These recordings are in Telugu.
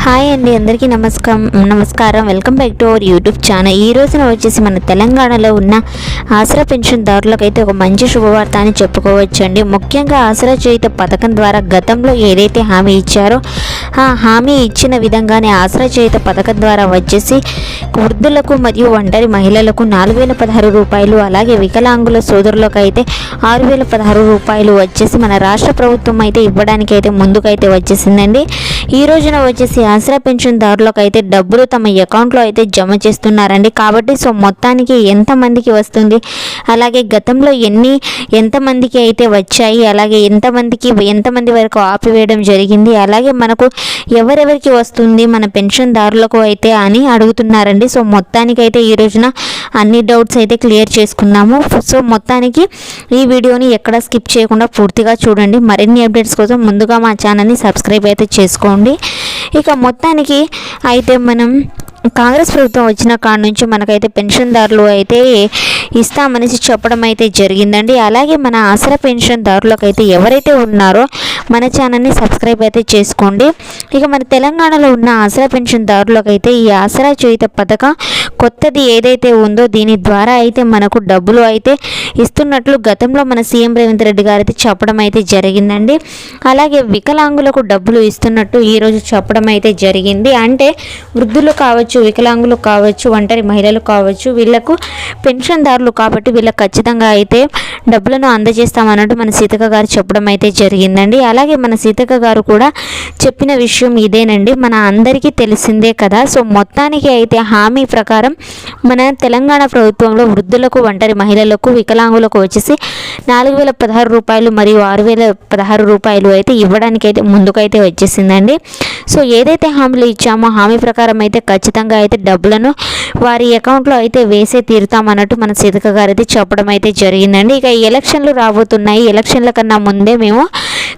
హాయ్ అండి, అందరికీ నమస్కారం. Welcome back to our YouTube channel. ఈ రోజున వచ్చేసి మన తెలంగాణలో ఉన్న ఆసరా పెన్షన్దారులకు అయితే ఒక మంచి శుభవార్త అని చెప్పుకోవచ్చండి. ముఖ్యంగా ఆసరా చేయుత పథకం ద్వారా గతంలో ఏదైతే హామీ ఇచ్చారో ఆ హామీ ఇచ్చిన విధంగానే ఆసరా చేయుత పథకం ద్వారా వచ్చేసి వృద్ధులకు మరియు ఒంటరి మహిళలకు 4016 రూపాయలు, అలాగే వికలాంగుల సోదరులకు అయితే 6016 రూపాయలు వచ్చేసి మన రాష్ట్ర ప్రభుత్వం అయితే ఇవ్వడానికి అయితే ముందుకైతే వచ్చేసిందండి. ఈ రోజున వచ్చేసి ఆసరా పెన్షన్దారులకు అయితే డబ్బులు తమ అకౌంట్లో అయితే జమ చేస్తున్నారండి. కాబట్టి మొత్తానికి ఎంతమందికి వస్తుంది, అలాగే గతంలో ఎంతమందికి అయితే వచ్చాయి, అలాగే ఎంతమంది వరకు ఆపివేయడం జరిగింది, అలాగే మనకు ఎవరెవరికి వస్తుంది మన పెన్షన్దారులకు అయితే అని అడుగుతున్నారండి. మొత్తానికి అయితే ఈ రోజున అన్ని డౌట్స్ అయితే క్లియర్ చేసుకున్నాము. మొత్తానికి ఈ వీడియోని ఎక్కడ స్కిప్ చేయకుండా పూర్తిగా చూడండి. మరిన్ని అప్డేట్స్ కోసం ముందుగా మా ఛానల్ని సబ్స్క్రైబ్ అయితే చేసుకోండి. ఇక మొత్తానికి అయితే మనం కాంగ్రెస్ ప్రభుత్వం వచ్చిన కాడ నుంచి మనకైతే పెన్షన్దారులు అయితే ఇస్తామనేసి చెప్పడం అయితే జరిగిందండి. అలాగే మన ఆసరా పెన్షన్దారులకు అయితే ఎవరైతే ఉన్నారో మన ఛానల్ని సబ్స్క్రైబ్ అయితే చేసుకోండి. ఇక మన తెలంగాణలో ఉన్న ఆసరా పెన్షన్దారులకు అయితే ఈ ఆసరా చేయుత పథకం కొత్తది ఏదైతే ఉందో దీని ద్వారా అయితే మనకు డబ్బులు అయితే ఇస్తున్నట్లు గతంలో మన సీఎం రేవంత్ రెడ్డి గారు అయితే చెప్పడం అయితే జరిగిందండి. అలాగే వికలాంగులకు డబ్బులు ఇస్తున్నట్టు ఈరోజు చెప్పడం అయితే జరిగింది. అంటే వృద్ధులు కావచ్చు, వికలాంగులు కావచ్చు, ఒంటరి మహిళలు కావచ్చు, వీళ్లకు పెన్షన్దారులు కాబట్టి వీళ్ళకి ఖచ్చితంగా అయితే డబ్బులను అందజేస్తామన్నట్టు మన సీతక్క గారు చెప్పడం అయితే జరిగిందండి. అలాగే మన సీతక్క గారు కూడా చెప్పిన విషయం ఇదేనండి, మన అందరికీ తెలిసిందే కదా. మొత్తానికి అయితే హామీ ప్రకారం మన తెలంగాణ ప్రభుత్వంలో వృద్ధులకు, ఒంటరి మహిళలకు, వికలాంగులకు వచ్చేసి 4016 రూపాయలు మరియు 6016 రూపాయలు అయితే ఇవ్వడానికైతే ముందుకైతే వచ్చేసిందండి. ఏదైతే హామీలు ఇచ్చామో హామీ ప్రకారం అయితే ఖచ్చితంగా అయితే డబ్బులను వారి అకౌంట్లో అయితే వేసే తీరుతామన్నట్టు మన సీతక్క గారు అయితే చెప్పడం అయితే జరిగిందండి. ఇక ఎలక్షన్లు రాబోతున్నాయి, ఎలక్షన్ల కన్నా ముందే మేము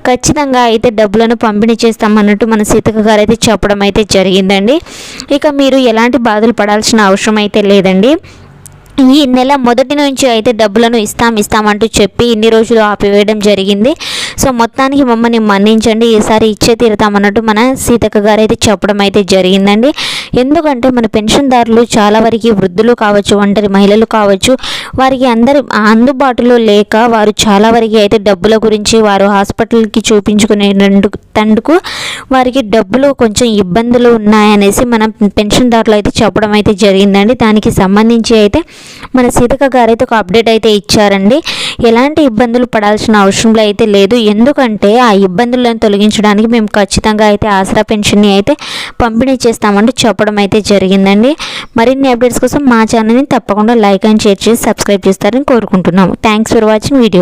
ఖచ్చితంగా అయితే డబ్బులను పంపిణీ చేస్తామన్నట్టు మన సీతక్క గారు అయితే చెప్పడం అయితే జరిగిందండి. ఇక మీరు ఎలాంటి బాధలు పడాల్సిన అవసరం అయితే లేదండి. ఈ నెల మొదటి నుంచి అయితే డబ్బులను ఇస్తామంటూ చెప్పి ఇన్ని రోజులు ఆపివేయడం జరిగింది. మొత్తానికి మమ్మల్ని మన్నించండి, ఈసారి ఇచ్చే తీరుతామన్నట్టు మన సీతక్క గారు అయితే చెప్పడం అయితే జరిగిందండి. ఎందుకంటే మన పెన్షన్దారులు చాలా వరకు వృద్ధులు కావచ్చు, ఒంటరి మహిళలు కావచ్చు, వారికి అందరి అందుబాటులో లేక వారు చాలా వరకు అయితే డబ్బుల గురించి వారు హాస్పిటల్కి చూపించుకునేందుకు వారికి డబ్బులు కొంచెం ఇబ్బందులు ఉన్నాయనేసి మన పెన్షన్దారులు అయితే చెప్పడం అయితే జరిగిందండి. దానికి సంబంధించి అయితే మన సీతక్క గారు అయితే ఒక అప్డేట్ అయితే ఇచ్చారండి. ఎలాంటి ఇబ్బందులు పడాల్సిన అవసరం అయితే లేదు, ఎందుకంటే ఆ ఇబ్బందులను తొలగించడానికి మేము ఖచ్చితంగా అయితే ఆసరా పెన్షన్ని అయితే పంపిణీ చేస్తామంటూ చెప్పడం అయితే జరిగిందండి. మరిన్ని అప్డేట్స్ కోసం మా ఛానల్ని తప్పకుండా లైక్ అండ్ షేర్ చేసి సబ్స్క్రైబ్ చేస్తారని కోరుకుంటున్నాము. Thanks for watching video.